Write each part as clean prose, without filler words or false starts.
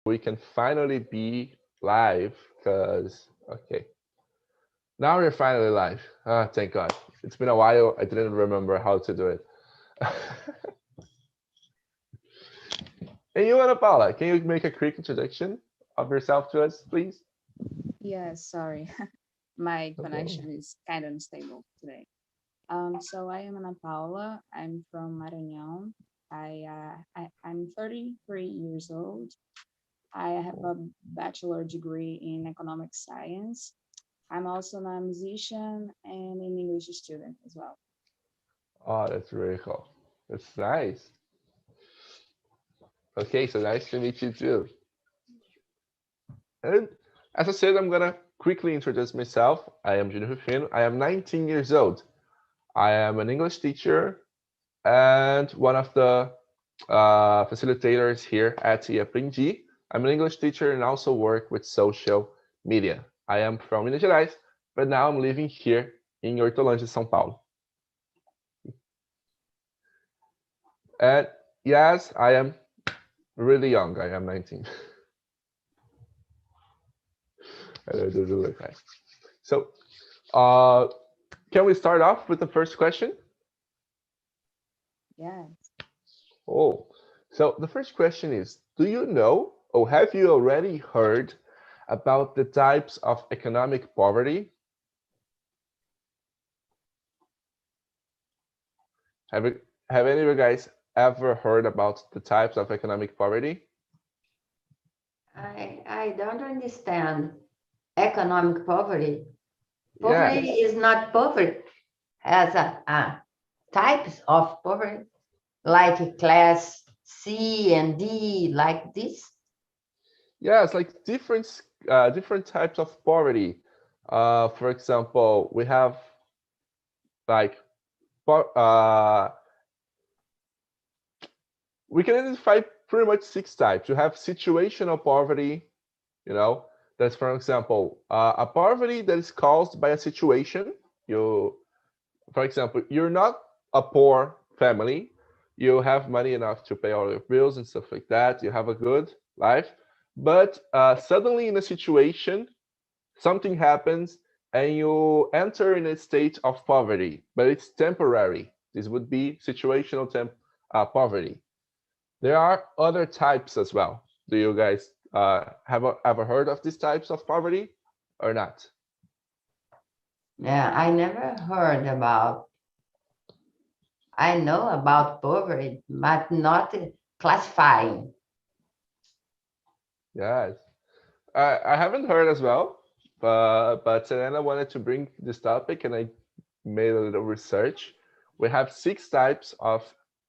we can finally be live, because, okay. Now we're finally live. Ah, thank God. It's been a while. I didn't remember how to do it. And you, Ana Paula, can you make a quick introduction of yourself to us, please? Yeah, sorry. My Okay. connection is kind of unstable today. So I am Ana Paula. I'm from Maranhão. I'm 33 years old. I have a bachelor degree in economic science. I'm also a musician and an English student as well. Oh, that's really cool. That's nice. Okay, so nice to meet you too. And as I said, I'm gonna quickly introduce myself. I am Junior Rufino. I am 19 years old. I am an English teacher and one of the facilitators here at Aprendi. I'm an English teacher and also work with social media. I am from Minas Gerais, but now I'm living here in Hortolândia, São Paulo. And yes, I am really young. I am 19. I don't look nice. So, uh, can we start off with the first question? Yeah. Oh, so the first question is, do you know or have you already heard about the types of economic poverty? Have you, have any of you guys ever heard about the types of economic poverty? I don't understand economic poverty. Poverty Yes. is not poverty as a types of poverty, like class C and D, like this. Yes, like different types of poverty. For example, we have like we can identify pretty much 6 types. You have situational poverty, you know, that's for example a poverty that is caused by a situation. You, for example, you're not a poor family. You have money enough to pay all your bills and stuff like that. You have a good life, but suddenly in a situation, something happens and you enter in a state of poverty, but it's temporary. This would be situational poverty. There are other types as well. Do you guys have ever heard of these types of poverty or not? Yeah, I never heard about. I know about poverty, but not classifying. Yes. I haven't heard as well, but Selena wanted to bring this topic and I made a little research. We have 6 types of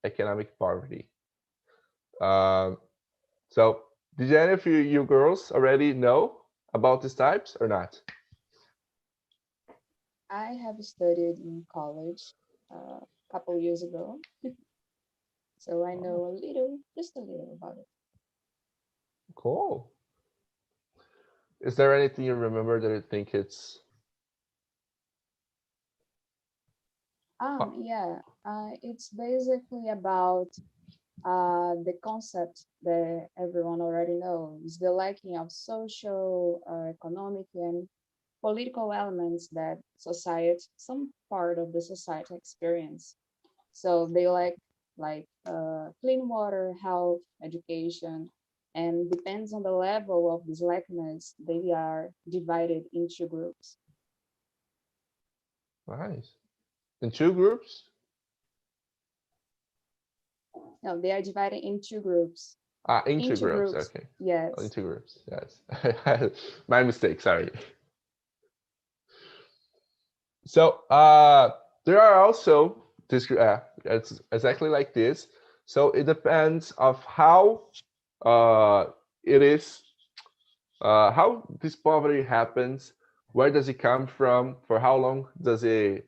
economic poverty. Um, so, did any of you girls already know about these types or not? I have studied in college a couple years ago, so I Oh, know a little, just a little about it. cool. Is there anything you remember that you think it's Yeah, it's basically about the concept that everyone already knows, the lacking of social, economic, and political elements that society, some part of the society experience. So they lack like clean water, health, education, and depends on the level of this lackness, they are divided into groups. nice? In 2 groups? No, they are divided into groups. Ah, into Into groups. groups, Okay. Oh, yes. into groups. Yes. My mistake. Sorry. So there are also this. It's exactly like this. So it depends of how uh, it is, how this poverty happens. Where does it come from? For how long does it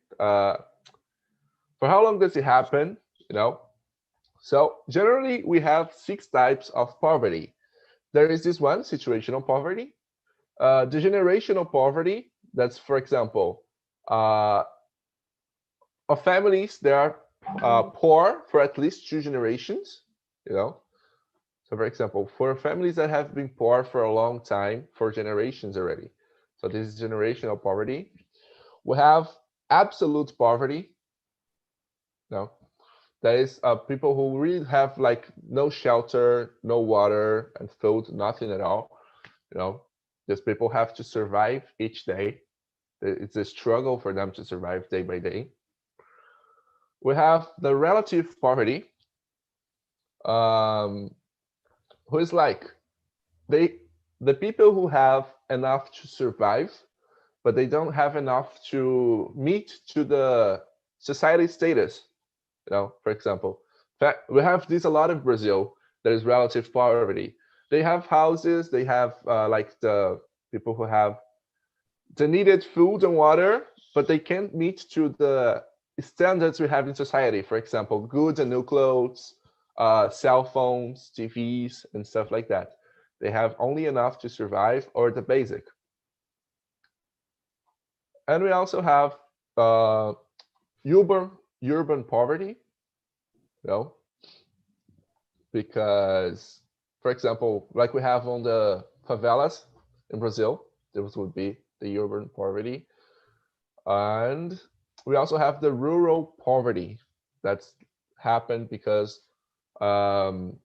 happen? You know. So generally, we have 6 types of poverty. There is this one, situational poverty. The generational poverty. That's, for example, uh, of families that are poor for at least 2 generations. You know, So for example, for families that have been poor for a long time, for generations already, so this is generational poverty. We have absolute poverty. No, that is people who really have like no shelter, no water and food, nothing at all. These people have to survive each day. It's a struggle for them to survive day by day. We have the relative poverty, who is like the people who have enough to survive, but they don't have enough to meet to the society status. For example, we have this a lot in Brazil. There is relative poverty. They have houses. They have like the people who have the needed food and water, but they can't meet to the standards we have in society. For example, good and new clothes, cell phones, TVs, and stuff like that. They have only enough to survive or the basic. And we also have urban poverty, because, for example, like we have on the favelas in Brazil, this would be the urban poverty. And we also have the rural poverty that's happened because in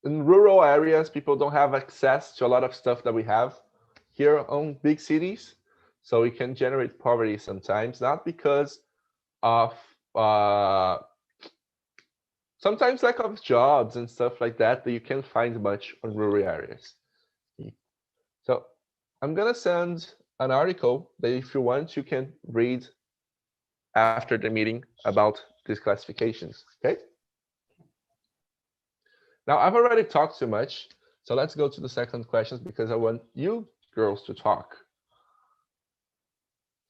rural areas, people don't have access to a lot of stuff that we have here on big cities. So we can generate poverty sometimes, not because of sometimes lack of jobs and stuff like that you can't find much on rural areas. So I'm gonna send an article that if you want, you can read after the meeting about these classifications, okay? Now, I've already talked too much, so let's go to the second question because I want you girls to talk.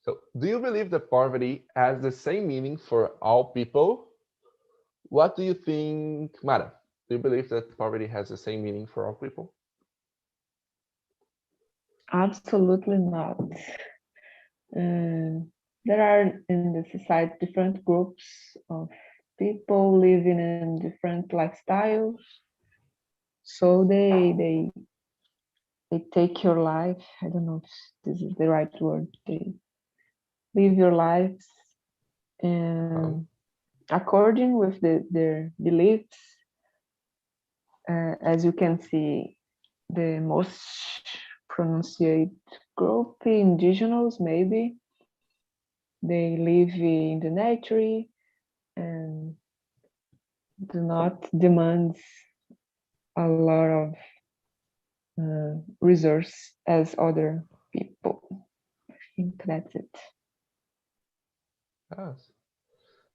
So, do you believe that poverty has the same meaning for all people? What do you think, Mara? Do you believe that poverty has the same meaning for all people? Absolutely not. There are in the society different groups of people living in different lifestyles. So they take your life. I don't know if this is the right word. They live your lives according with their beliefs. As you can see, the most pronunciate group, indigenous, maybe. They live in the nature and do not demand a lot of resource as other people. I think that's it. Yes.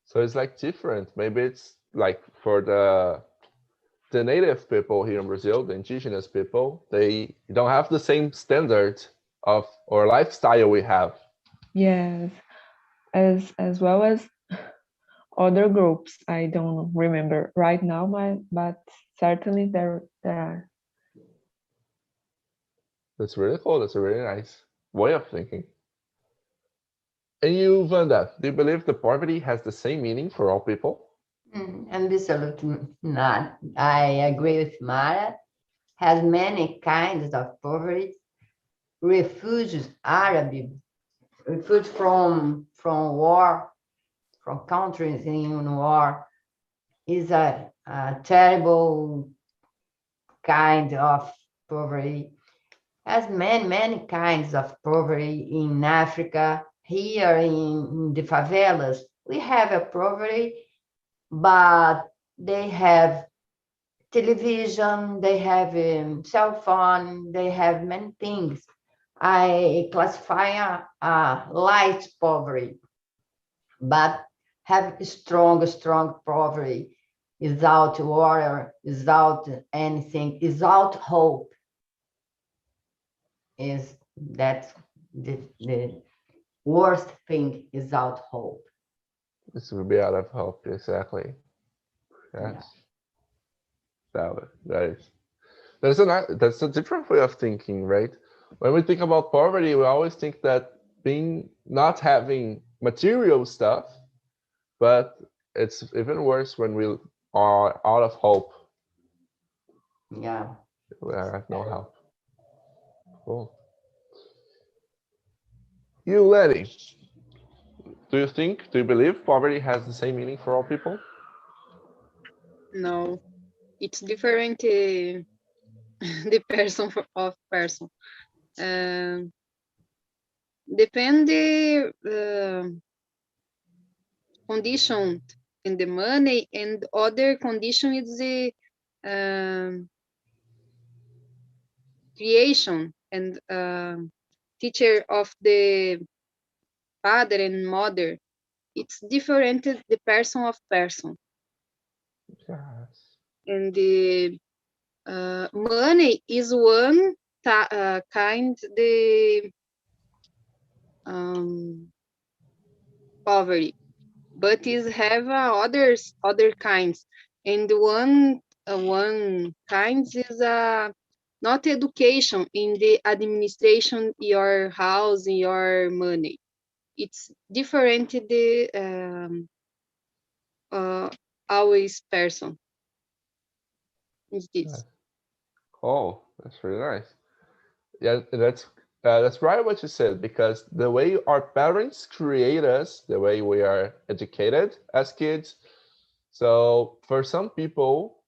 So it's like different. Maybe it's like for the native people here in Brazil, the indigenous people, they don't have the same standard of or lifestyle we have. Yes, as well as other groups. I don't remember right now, but certainly there are. That's really cool. That's a really nice way of thinking. And you, Wanda, do you believe that poverty has the same meaning for all people? Absolutely not. I agree with Mara. Has many kinds of poverty. Refugees, Arab, refugees from war, from countries in war, is a terrible kind of poverty. Has many kinds of poverty in Africa. Here in the favelas, we have a poverty, but they have television, they have cell phone, they have many things. I classify a light poverty, but have strong poverty without water, without anything, without hope. Is that the worst thing without hope? This would be out of hope, exactly. Yes. Yeah. That's a different way of thinking, right? When we think about poverty, we always think that being not having material stuff, but it's even worse when we are out of hope. Yeah. We have no help. Cool. You, Lenny, do you believe poverty has the same meaning for all people? No, it's different. The person of person. Depend the condition and the money, and other condition is the creation and teacher of the father and mother. It's different the person of person, Yes. and the money is one kind the poverty, but is have other kinds, and one kind is not education in the administration your house your money. It's different the always person is this. Oh, that's really nice. Yeah, that's right what you said, because the way our parents create us, the way we are educated as kids. So for some people,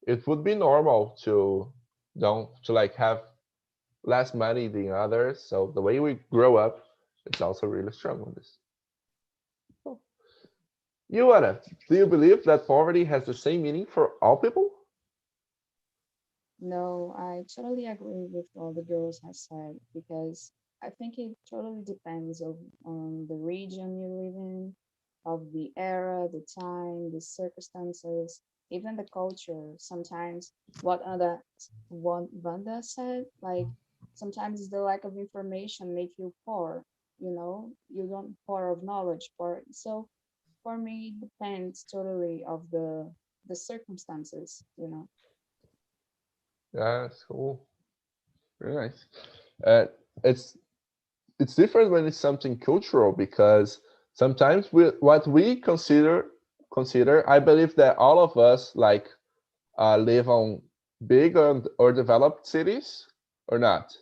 it would be normal to don't to like have less money than others. So the way we grow up, it's also really strong on this. Cool. You, Anna, do you believe that poverty has the same meaning for all people? No, I totally agree with all the girls have said, because I think it totally depends on the region you live in, of the era, the time, the circumstances, even the culture. Sometimes what Vanda said, like sometimes the lack of information make you poor, you don't poor of knowledge, poor. So for me, it depends totally of the circumstances. Yeah, that's cool. Very nice. Uh, it's it's different when it's something cultural, because sometimes what we consider, I believe that all of us like live on big or developed cities or not.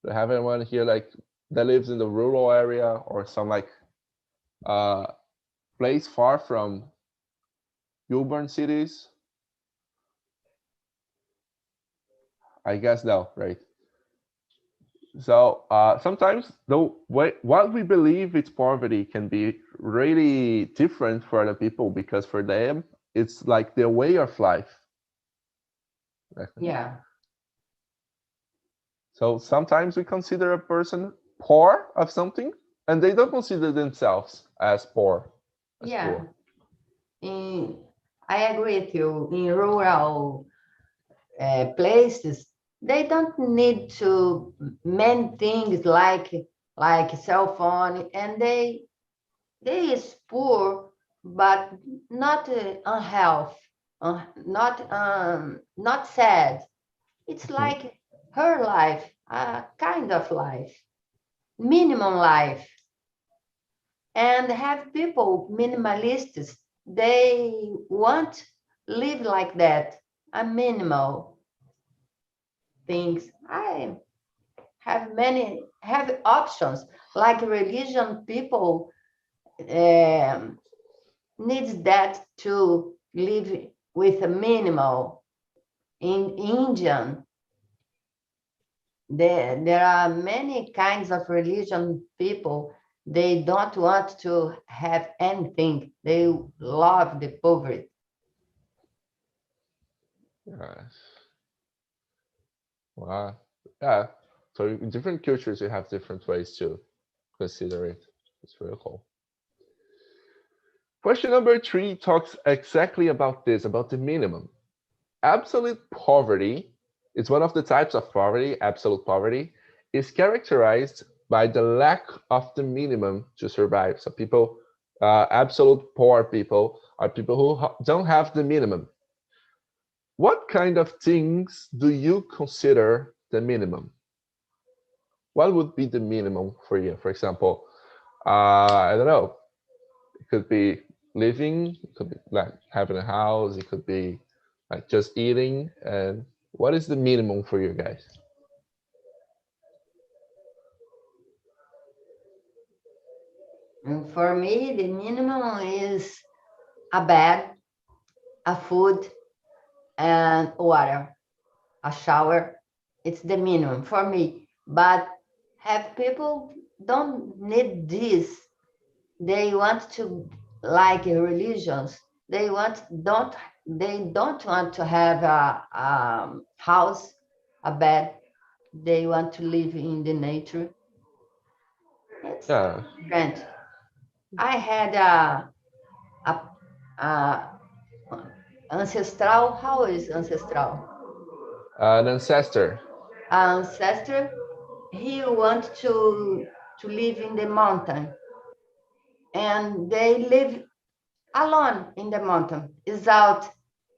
Do you have anyone here like that lives in the rural area or some like uh, place far from urban cities? I guess no, right? So sometimes what we believe is poverty can be really different for other people, because for them it's like their way of life. Yeah. So sometimes we consider a person poor of something, and they don't consider themselves as poor. Yeah. I agree with you. In rural places, they don't need to many things like cell phone, and they is poor, but not unhealth, not sad. It's like her life, a kind of life, minimum life, and have people minimalists. They want live like that, a minimal things. I have options like religion people needs that to live with a minimal. In Indian, there are many kinds of religion people. They don't want to have anything. They love the poverty. Yes. Wow. Yeah. So in different cultures, you have different ways to consider it. It's really cool. Question number 3 talks exactly about this, about the minimum. Absolute poverty is one of the types of poverty. Absolute poverty is characterized by the lack of the minimum to survive. So people, absolute poor people are people who don't have the minimum. What kind of things do you consider the minimum? What would be the minimum for you? For example, I don't know. It could be living, it could be like having a house, it could be like just eating. And what is the minimum for you guys? And for me, the minimum is a bed, a food, and water, a shower. It's the minimum for me. But have people don't need this. They want to like religions. They don't want to have a house, a bed. They want to live in the nature. It's Yeah, different. I had a ancestral. How is ancestral? an ancestor. Ancestor. He wants to live in the mountain, and they live alone in the mountain without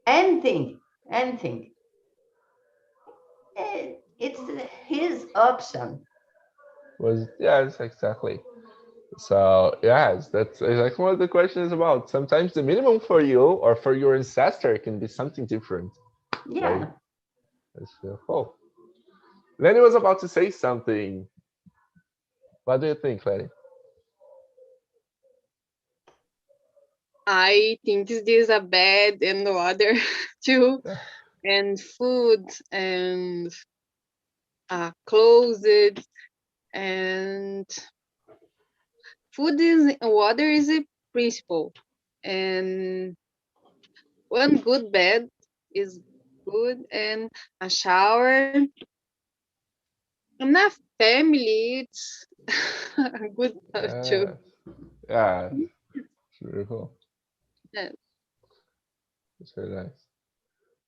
anything, anything. It's his option. Was yes, exactly. So yes, that's exactly what the question is about. Sometimes the minimum for you or for your ancestor can be something different. Yeah. Right? That's cool. Lenny was about to say something. What do you think, Lenny? I think this is a bed and water too, and food and clothes and food is water is a principle, and one good bed is good, and a shower. Enough family, it's good stuff too. Yeah, it's really cool. Yeah. It's very nice.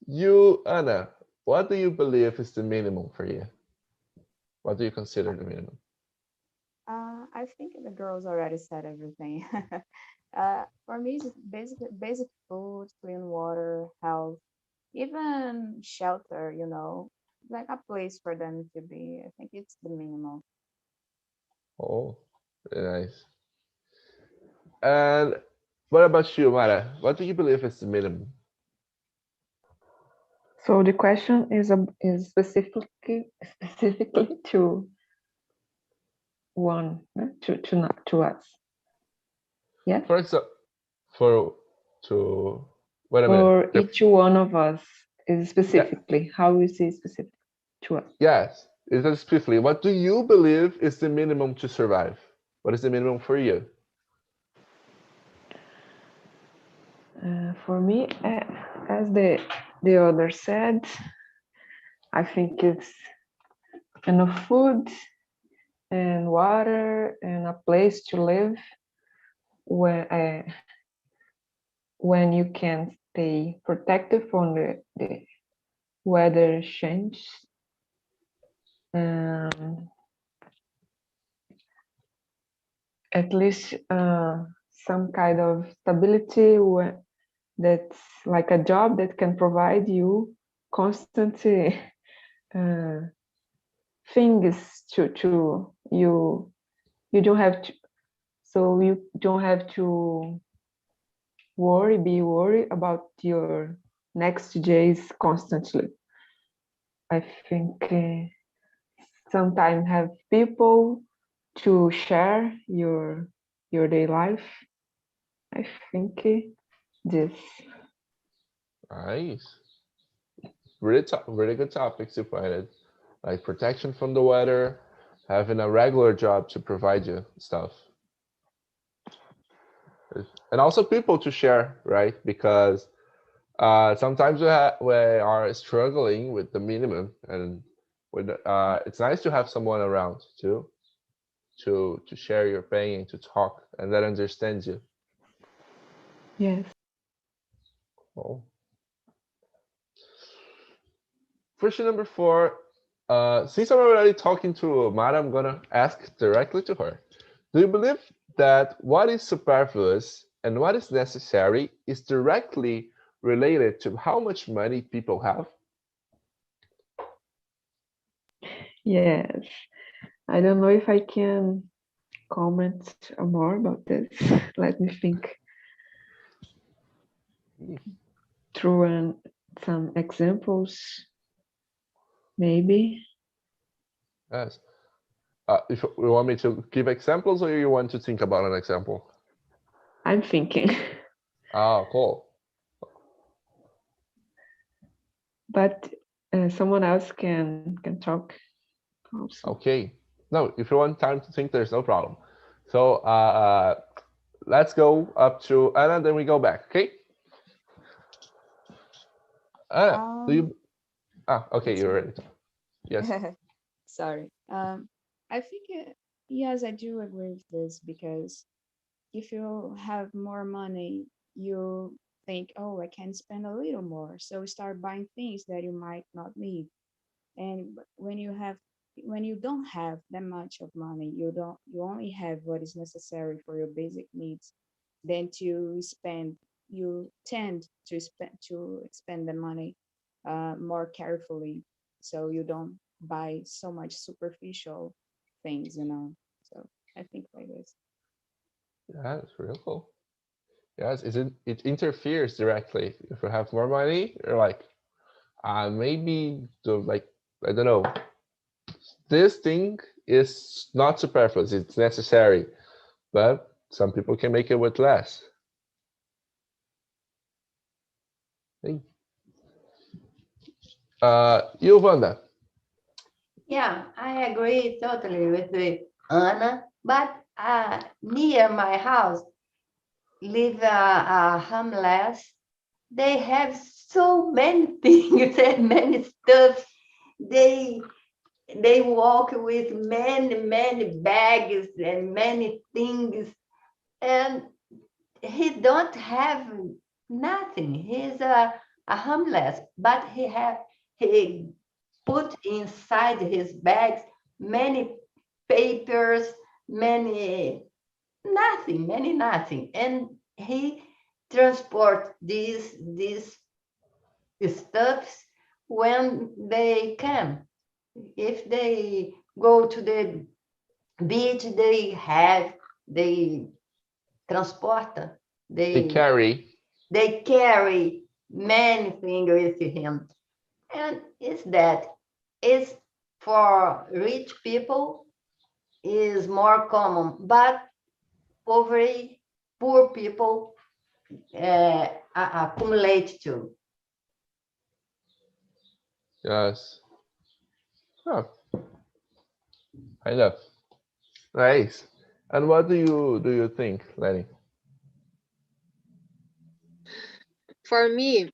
You, Anna, what do you believe is the minimum for you? What do you consider the minimum? I think the girls already said everything. For me, it's basic food, clean water, health, even shelter, like a place for them to be. I think it's the minimum. Oh, very nice. And what about you, Mara? What do you believe is the minimum? So the question is specifically to one, to us. Yeah. For example, wait a Or minute. each one of us is specifically how we say specific to us. Yes, it is specifically. What do you believe is the minimum to survive? What is the minimum for you? For me, as the other said, I think it's enough food and water and a place to live when you can stay protected from the weather change. At least some kind of stability that's like a job that can provide you constant things to you don't have to, so you don't have to be worried about your next days constantly. I think sometimes have people to share your day life. I think this. Nice. Really good topics you pointed. Like protection from the weather, having a regular job to provide you stuff. And also people to share, right? Because sometimes we are struggling with the minimum, and it's nice to have someone around too, to share your pain and to talk and that understands you. Yes. Oh. Question number 4. Since I'm already talking to Mara, I'm gonna ask directly to her. Do you believe that what is superfluous and what is necessary is directly related to how much money people have? Yes. I don't know if I can comment more about this. Let me think. through some examples, maybe. Yes. If you want me to give examples, or you want to think about an example? I'm thinking. Oh, cool. But someone else can talk also. Okay. No, if you want time to think, there's no problem. So let's go up to Anna, then we go back. Okay. Anna, do you? Okay, you're ready. Yes. Sorry. I think yes, I do agree with this, because if you have more money, you think, oh, I can spend a little more, so you start buying things that you might not need. And when you don't have that much of money, you only have what is necessary for your basic needs, then you tend to expend the money more carefully, so you don't buy so much superficial things, so I think like this. Yeah, it's real cool. Yes, it interferes directly. If you have more money, you're like, maybe I don't know, this thing is not superfluous, it's necessary, but some people can make it with less. Hey. You, Wanda. Yeah, I agree totally with Anna, but near my house live a homeless. They have so many things and many stuff. They walk with many bags and many things, and he don't have nothing. He's a homeless, but he put inside his bags many papers, many nothing, and he transport these stuffs when they can. If they go to the beach, they transport. They carry. They carry many things with him, and it's for rich people is more common, but poor people accumulate too. Yes. Oh, I know. Nice. And what do you think, Lenny? For me,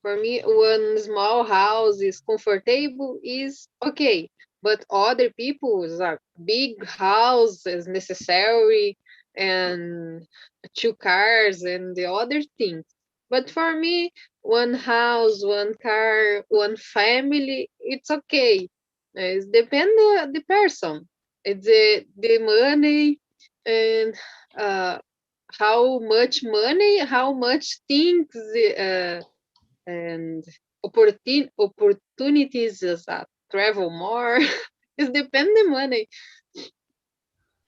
one small house is comfortable is okay, but other people's a big house is necessary, and two cars and the other things. But for me, one house, one car, one family, it's okay. It depends the person. It's the money, and how much money, how much things, and opportunities is travel more. It depends the money.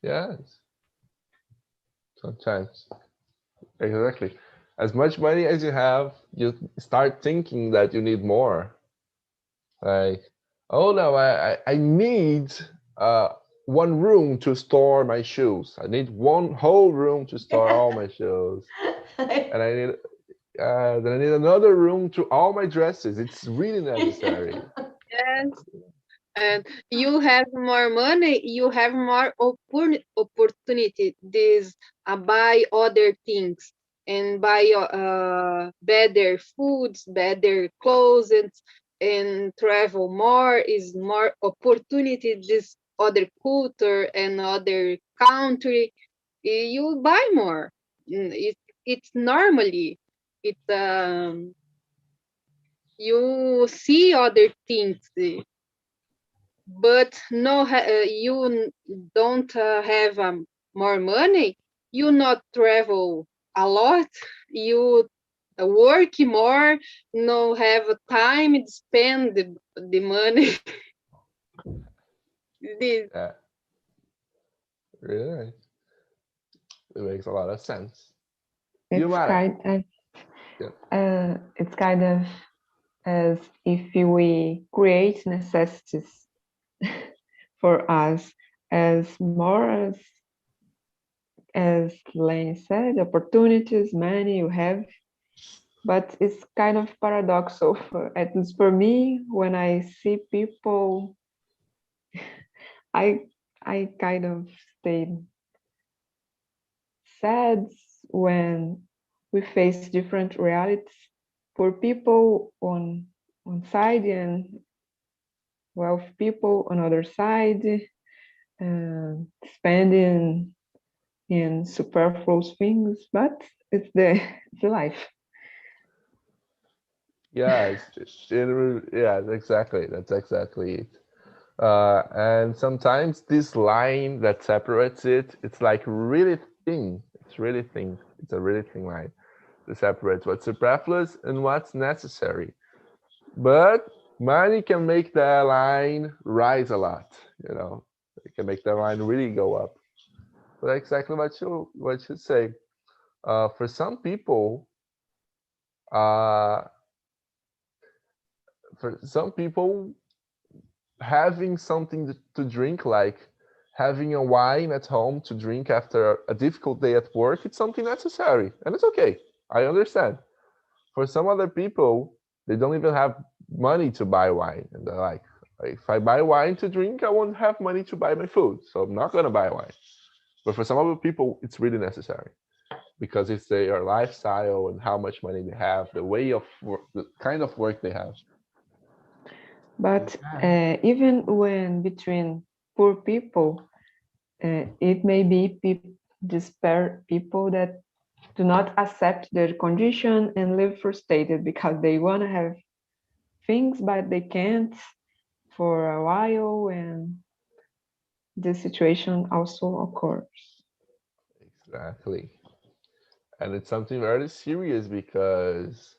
Yes. Sometimes. Exactly. As much money as you have, you start thinking that you need more. Like, oh no, I need one room to store my shoes. I need one whole room to store all my shoes. And then I need another room to all my dresses. It's really necessary. Yes. And you have more money, you have more opportunity. This buy other things and buy better foods, better clothes, and travel more is more opportunity. This other culture and other country, you buy more. It's normally it you see other things. But no, you don't have more money, you not travel a lot, you work more, no have time to spend the money. This, Yeah. Really nice. It makes a lot of sense. It's kind of as if we create necessities for us as more as Lane said, opportunities, money you have, but it's kind of paradoxical, at least for me, when I see people, I kind of stay sad when we face different realities. Poor people on one side and wealthy people on other side, spending in superfluous things, but it's the life. Yeah, yeah, exactly. That's exactly it. And sometimes this line that separates it, it's like really thin. It's really thin. It's a really thin line that separates what's superfluous and what's necessary. But money can make that line rise a lot. It can make that line really go up. But exactly what you say. For some people, uh, having something to drink, like having a wine at home to drink after a difficult day at work, it's something necessary, and it's okay. I understand. For some other people, they don't even have money to buy wine, and they're like, if I buy wine to drink, I won't have money to buy my food, so I'm not going to buy wine. But for some other people, it's really necessary because it's their lifestyle and how much money they have, the way of work, the kind of work they have. But even when between poor people, it may be despair people that do not accept their condition and live frustrated because they want to have things, but they can't for a while, and this situation also occurs. Exactly. And it's something very serious because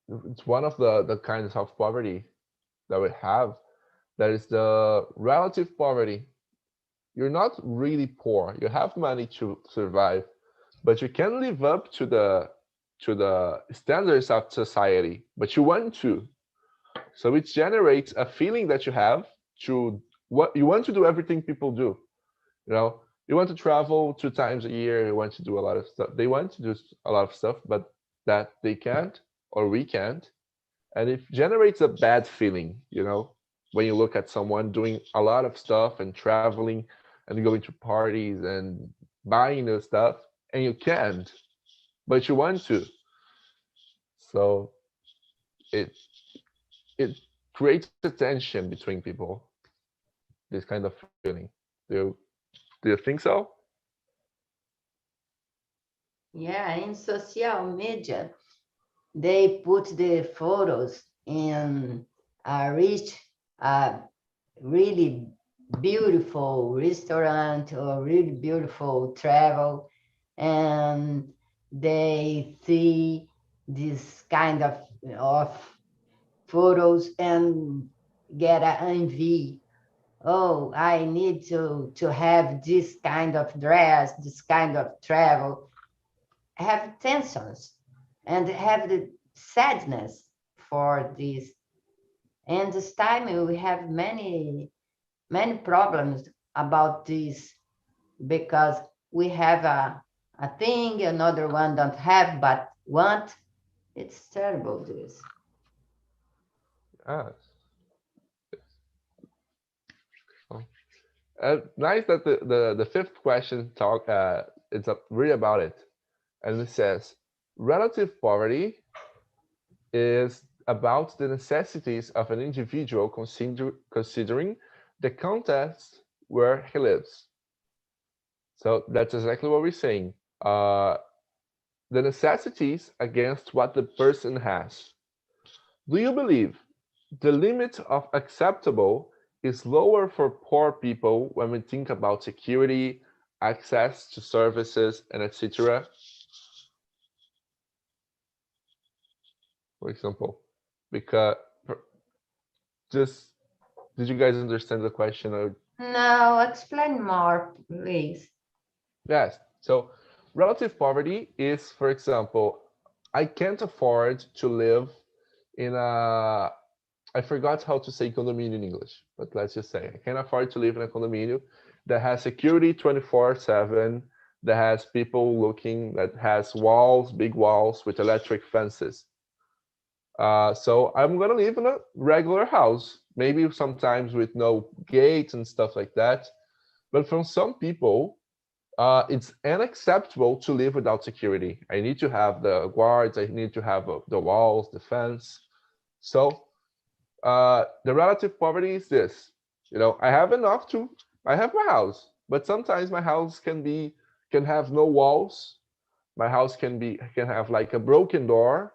it's one of the kinds of poverty that we have. That is the relative poverty. You're not really poor. You have money to survive, but you can't live up to the standards of society, but you want to. So it generates a feeling that you have to what you want to do everything people do. You want to travel 2 times a year, you want to do a lot of stuff. They want to do a lot of stuff, but that they can't or we can't. And it generates a bad feeling, when you look at someone doing a lot of stuff and traveling and going to parties and buying new stuff, and you can't, but you want to. So it creates a tension between people, this kind of feeling. Do you think so? Yeah, in social media, they put the photos in a rich, really beautiful restaurant or really beautiful travel, and they see this kind of photos and get an envy. Oh, I need to have this kind of dress, this kind of travel, have tensions and have the sadness for this. And this time we have many problems about this because we have a thing another one don't have but want. It's terrible, this. Yes. Nice that the fifth question it's really about it, and it says relative poverty is about the necessities of an individual considering the context where he lives. So that's exactly what we're saying. The necessities against what the person has. Do you believe the limit of acceptable is lower for poor people when we think about security, access to services, and etc.? For example, because just did you guys understand the question? Or No, explain more, please. yes. So relative poverty is, for example, I can't afford to live in a, I forgot how to say condominium in English, but let's just say I can't afford to live in a condominium that has security 24/7, that has people looking, that has walls, big walls with electric fences. So I'm gonna live in a regular house, maybe sometimes with no gates and stuff like that. But for some people, it's unacceptable to live without security. I need to have the guards, I need to have the walls, the fence. So the relative poverty is this. I have enough to, I have my house, but sometimes my house can have no walls. My house can have like a broken door,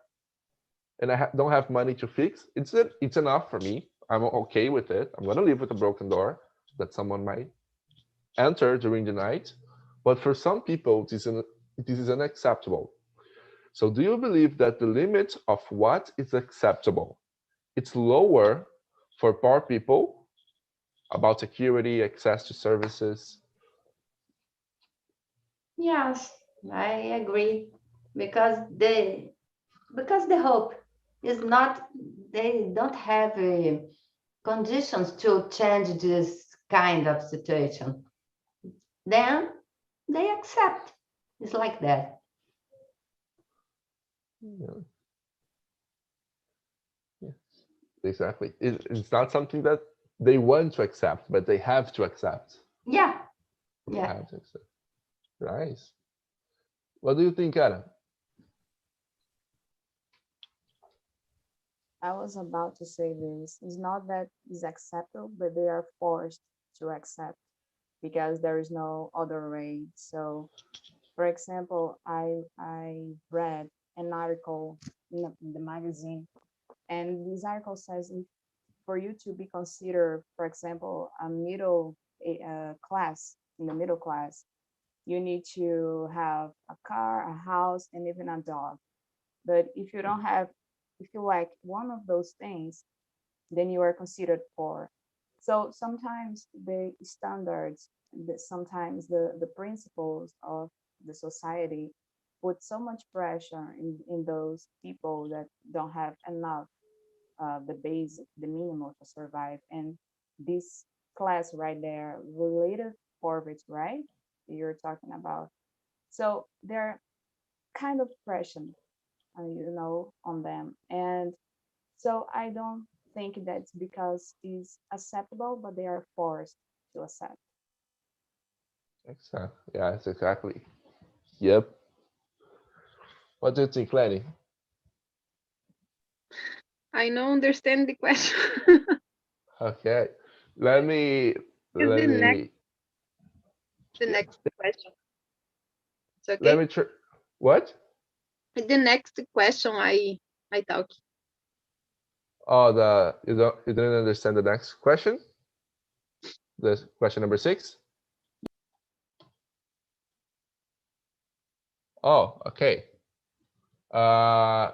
and I don't have money to fix. It's enough for me. I'm okay with it. I'm gonna live with a broken door that someone might enter during the night. But for some people, this is unacceptable. So do you believe that the limit of what is acceptable, it's lower for poor people about security, access to services? Yes, I agree. Because the hope is not, they don't have conditions to change this kind of situation. Then they accept. It's like that. Yeah. Yeah, exactly. It's not something that they want to accept, but they have to accept. Yeah, They yeah. have to accept. Nice. What do you think, Anna? I was about to say this. It's not that it's acceptable, but they are forced to accept because there is no other way. So, for example, I read an article in the magazine, and this article says for you to be considered, for example, a middle class, in the middle class, you need to have a car, a house, and even a dog. But if you lack one of those things, then you are considered poor. So sometimes the standards, sometimes the principles of the society put so much pressure in those people that don't have enough, the basic, the minimum to survive. And this class right there, related poverty, right? You're talking about. So they're kind of pressure, on them. And so I don't think that's because it's acceptable, but they are forced to accept. Exactly. Yes, exactly. Yep. What do you think, Lenny? I don't understand the question. Okay. Let me Is let me the next question? It's let okay. me try. What? The next question I talk. Oh, you didn't understand the next question? The question number 6? Oh, okay. Uh,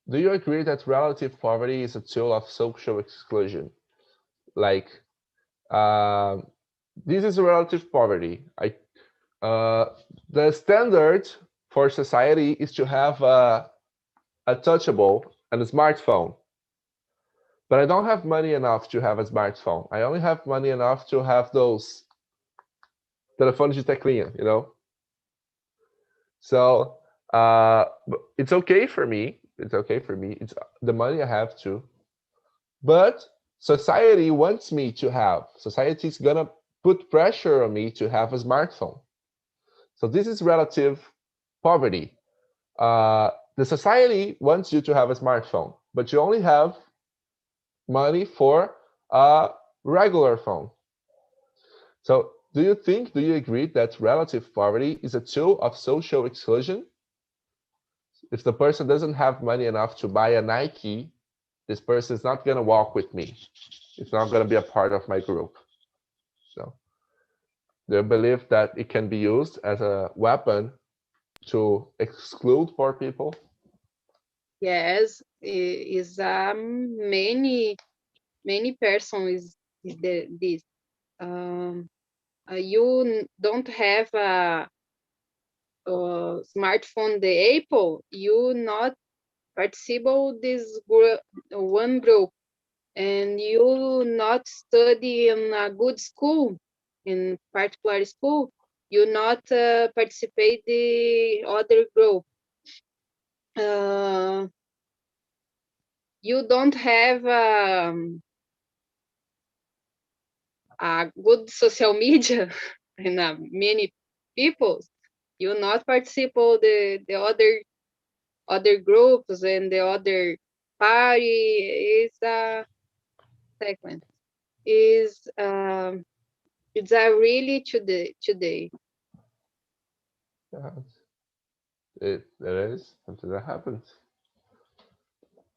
do you agree that relative poverty is a tool of social exclusion? Like, this is a relative poverty. The standard for society is to have a touchable and a smartphone. But I don't have money enough to have a smartphone. I only have money enough to have those telefones de teclinha. So it's okay for me. It's okay for me. It's the money I have to. But society wants me to have. Society is gonna put pressure on me to have a smartphone. So this is relative poverty. The society wants you to have a smartphone, but you only have money for a regular phone. So do you agree that relative poverty is a tool of social exclusion? If the person doesn't have money enough to buy a Nike, this person is not going to walk with me. It's not going to be a part of my group. So do you believe that it can be used as a weapon to exclude poor people? Yes, is many person is this. You don't have smartphone the Apple, you not participate this one group, and you not study in a good school, in particular school, you not participate the other group. You don't have a good social media and many people. You not participate the other groups and the other party is a segment. Is it's a really today. Yeah, it is something that happens.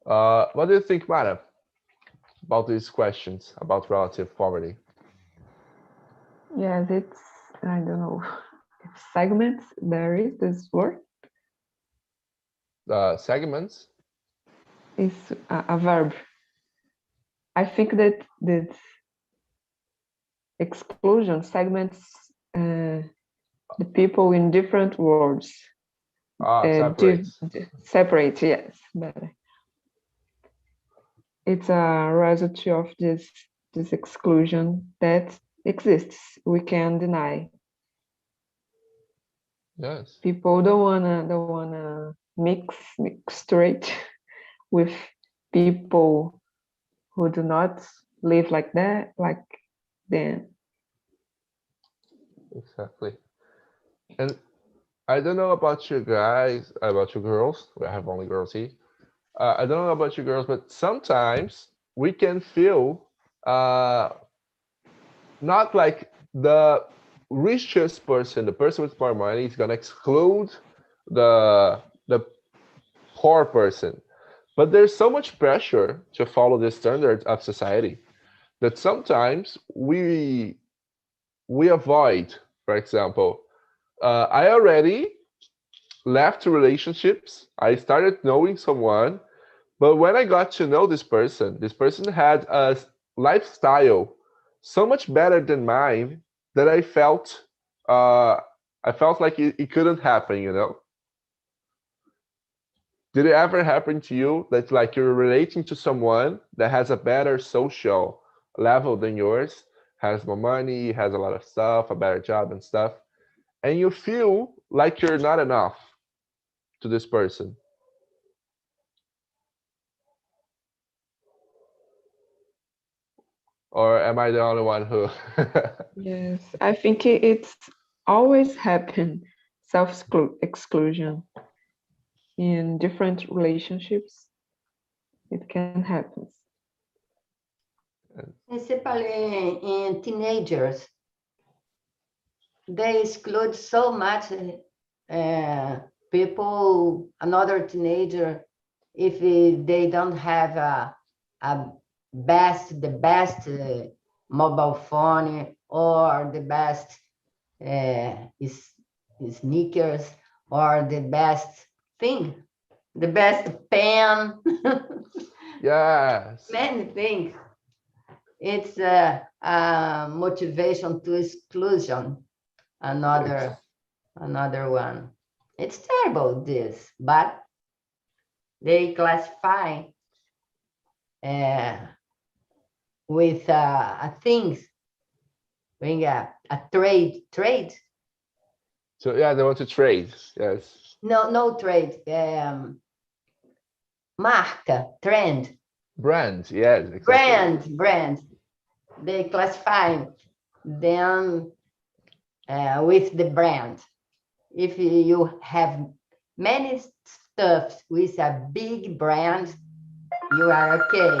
What do you think, Mara, about these questions about relative poverty? Yes, it's, I don't know if segments, there is this word. Segments? Is a verb. I think that exclusion segments the people in different words. Separates. Separate, yes, better. It's a result of this exclusion that exists. We can deny. Yes. People don't wanna mix straight with people who do not live like that, like them. Exactly. And I don't know about you guys, about you girls. We have only girls here. I don't know about you girls, but sometimes we can feel not like the richest person, the person with more money, is gonna exclude the poor person. But there's so much pressure to follow the standards of society that sometimes we avoid. For example, I already left relationships. I started knowing someone, but when I got to know this person had a lifestyle so much better than mine that I felt like it couldn't happen, you know. Did it ever happen to you that like you're relating to someone that has a better social level than yours, has more money, has a lot of stuff, a better job and stuff, and you feel like you're not enough to this person? Or am I the only one who? Yes, I think it's always happen, self-exclusion in different relationships. It can happen. Especially in teenagers, they exclude so much people, another teenager, if they don't have the best mobile phone or the best sneakers or the best thing, the best pen. Yes. Many things. It's a motivation to exclusion. Another one. It's terrible, this, but they classify with things, being a trade. So yeah, they want to trade. Yes. No trade. Marca, trend. Brand. Yes. Exactly. Brand. They classify them with the brand. If you have many stuff with a big brand, you are okay.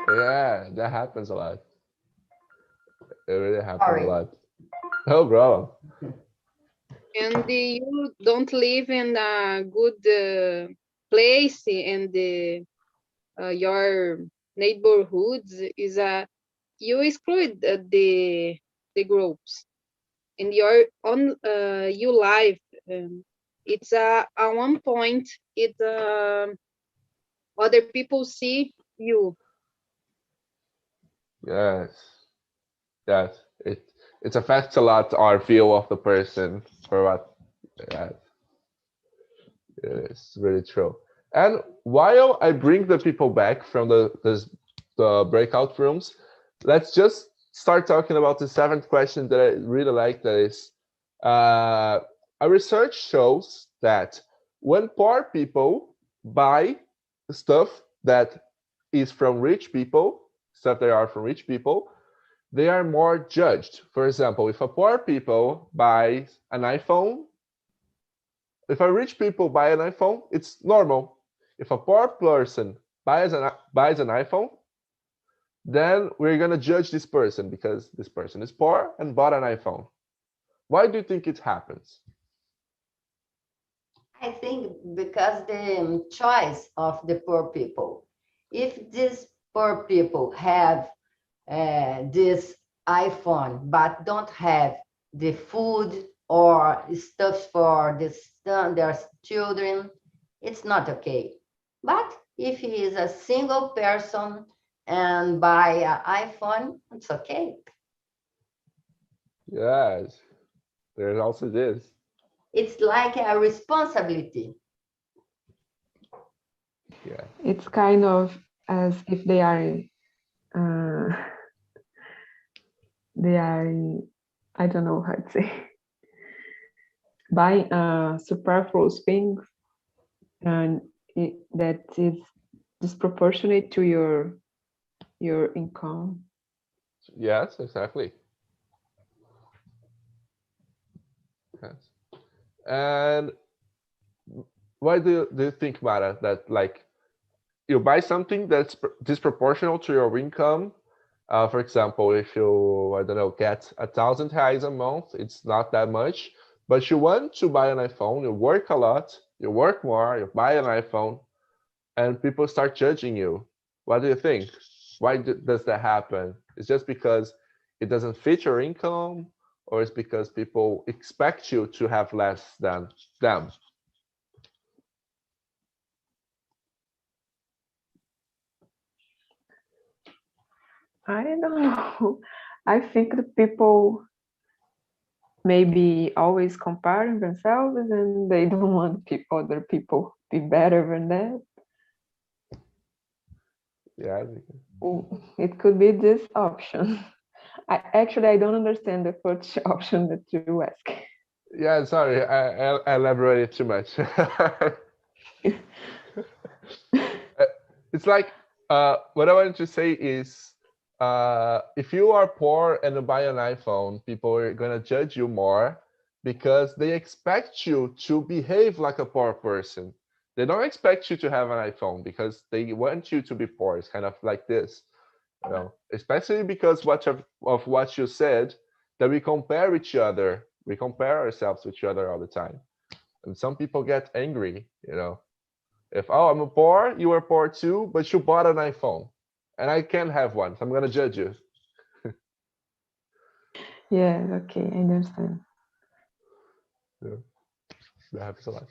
Yeah, that happens a lot. It really happens Sorry. a lot. No problem. And you don't live in a good place in the your neighborhoods is you exclude the groups in your own you life. It's at one point it other people see you. Yes. Yes. It affects a lot our view of the person for what Yeah, it's really true. And while I bring the people back from the breakout rooms, let's just start talking about the seventh question that I really like. That is, a research shows that when poor people buy stuff that is from rich people, stuff that are from rich people, they are more judged. For example, if a poor people buys an iPhone, if a rich people buy an iPhone, it's normal. If a poor person buys an iPhone, then we're gonna judge this person because this person is poor and bought an iPhone. Why do you think it happens? I think because the choice of the poor people. If these poor people have this iPhone but don't have the food or stuff for their children, it's not okay. But if he is a single person and buy an iPhone, it's okay. Yes, there's also this. It's like a responsibility. Yeah. It's kind of as if they are, I don't know how to say, buying superfluous things, and that is disproportionate to your income. Yes, exactly. Yes. And why do you think, Mara, that like you buy something that's disproportional to your income? For example, if you, I don't know, get 1,000 reais a month, it's not that much, but you want to buy an iPhone, you work a lot, you work more, you buy an iPhone, and people start judging you. What do you think? Why does that happen? It's just because it doesn't fit your income, or it's because people expect you to have less than them? I don't know. I think the people maybe always comparing themselves and they don't want other people be better than that. Yeah. It could be this option. I don't understand the first option that you ask. Yeah, sorry, I elaborated too much. It's like what I wanted to say is if you are poor and you buy an iPhone, people are gonna judge you more because they expect you to behave like a poor person. They don't expect you to have an iPhone because they want you to be poor. It's kind of like this, you know. Especially because of what you said, that we compare each other, we compare ourselves with each other all the time, and some people get angry, you know. If, oh, I'm poor, you are poor too, but you bought an iPhone and I can't have one, so I'm gonna judge you. Yeah, okay, I understand. Yeah, that happens a lot.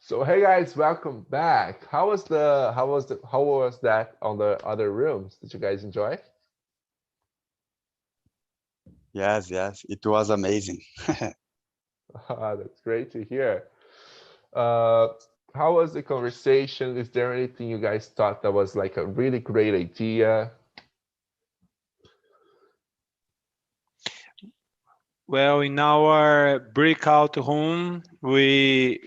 So hey guys, welcome back. How was that on the other rooms? Did you guys enjoy? Yes, it was amazing. That's great to hear. How was the conversation? Is there anything you guys thought that was like a really great idea? Well, in our breakout room, we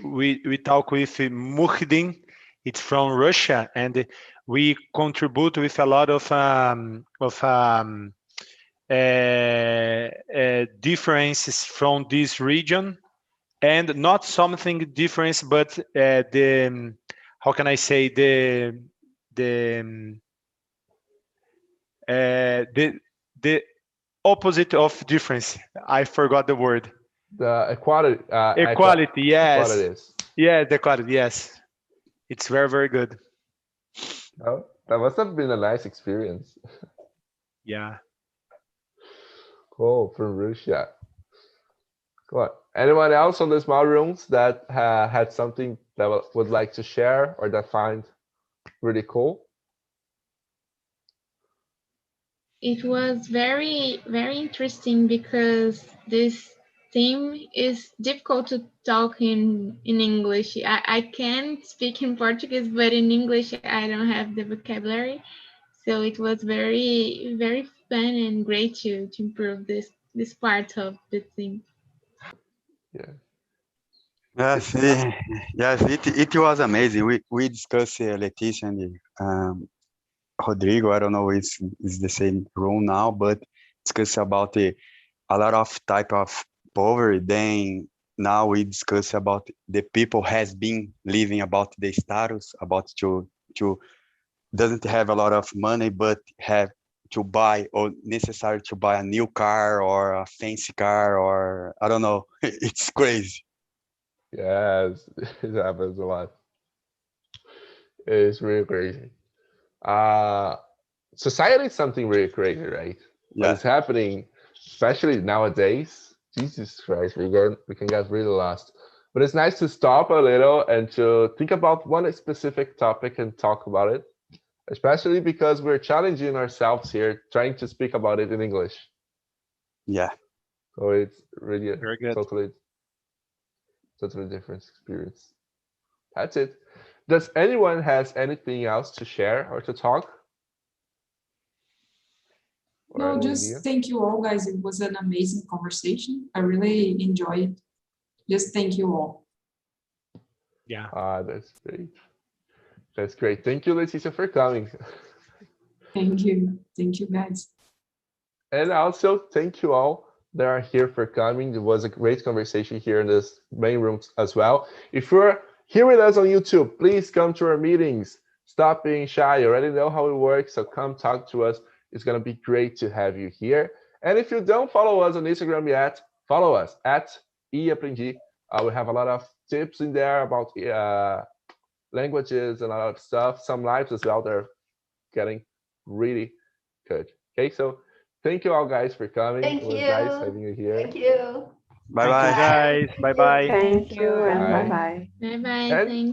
talk with Muhdin. It's from Russia, and we contribute with a lot of differences from this region, and not something different, but the how can I say the opposite of difference. I forgot the word. The equality. Equality, yes. Equalities. Yeah, the equality, yes. It's very, very good. Oh, that must have been a nice experience. Yeah. Cool, from Russia. Cool. Anyone else on the small rooms that had something that would like to share or that find really cool? It was very, very interesting because this team, it's difficult to talk in English. I can speak in Portuguese, but in English I don't have the vocabulary. So it was very, very fun and great to improve this part of the team. Yeah. Yes, yes, it was amazing. We discussed Leticia and Rodrigo. I don't know if it's the same room now, but discuss about a lot of type of poverty. Then now we discuss about the people has been living about the status, about to doesn't have a lot of money, but have to buy or necessary to buy a new car or a fancy car or I don't know. It's crazy. Yes, it happens a lot. It's really crazy. Uh, Society is something really crazy, right? What Yeah. is happening, especially nowadays? Jesus Christ, we can get really lost. But it's nice to stop a little and to think about one specific topic and talk about it, especially because we're challenging ourselves here, trying to speak about it in English. Yeah. So it's really a Very good. totally different experience. That's it. Does anyone has anything else to share or to talk? Or No, any just idea? thank you all, guys. It was an amazing conversation. I really enjoyed it. Just thank you all. Yeah. That's great. That's great. Thank you, Leticia, for coming. Thank you. Thank you, guys. And also, thank you all that are here for coming. It was a great conversation here in this main room as well. If you're here with us on YouTube, please come to our meetings. Stop being shy. You already know how it works, so come talk to us. It's going to be great to have you here. And if you don't follow us on Instagram yet, follow us at eAprendi. We have a lot of tips in there about languages and a lot of stuff. Some lives as well. They're getting really good. Okay, so thank you all, guys, for coming. Thank It was you. nice having you here. Thank you. Bye Thank you, bye. guys. Bye bye. Thank you and Bye. bye-bye. Bye bye. And Thank